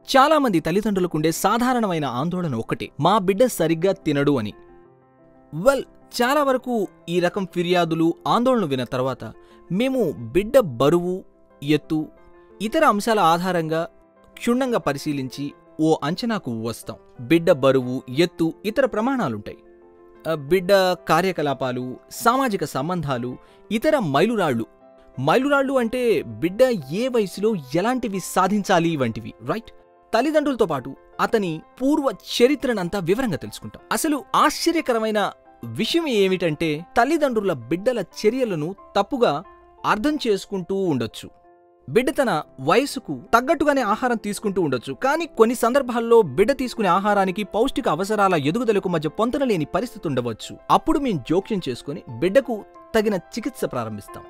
చాలా మంది తల్లిదండ్రులకుండే సాధారణమైన ఆందోళన ఒకటే, మా బిడ్డ సరిగ్గా తినడు అని. చాలా వరకు ఈ రకం ఫిర్యాదులు, ఆందోళనలు విన్న తర్వాత మేము బిడ్డ బరువు, ఎత్తు, ఇతర అంశాల ఆధారంగా క్షుణ్ణంగా పరిశీలించి ఓ అంచనాకు వస్తాం. బిడ్డ బరువు, ఎత్తు, ఇతర ప్రమాణాలుంటాయి. బిడ్డ కార్యకలాపాలు, సామాజిక సంబంధాలు, ఇతర మైలురాళ్లు అంటే బిడ్డ ఏ వయసులో ఎలాంటివి సాధించాలి వంటివి, రైట్? తల్లిదండ్రులతో పాటు అతని పూర్వ చరిత్రనంతా వివరంగా తెలుసుకుంటాం. అసలు ఆశ్చర్యకరమైన విషయం ఏమిటంటే తల్లిదండ్రుల బిడ్డల చర్యలను తప్పుగా అర్థం చేసుకుంటూ ఉండొచ్చు. బిడ్డ తన వయసుకు తగ్గట్టుగానే ఆహారం తీసుకుంటూ ఉండొచ్చు. కానీ కొన్ని సందర్భాల్లో బిడ్డ తీసుకునే ఆహారానికి పౌష్టిక అవసరాల ఎదుగుదలకు మధ్య పొంతనలేని పరిస్థితి ఉండవచ్చు. అప్పుడు మేం జోక్యం చేసుకుని బిడ్డకు తగిన చికిత్స ప్రారంభిస్తాం.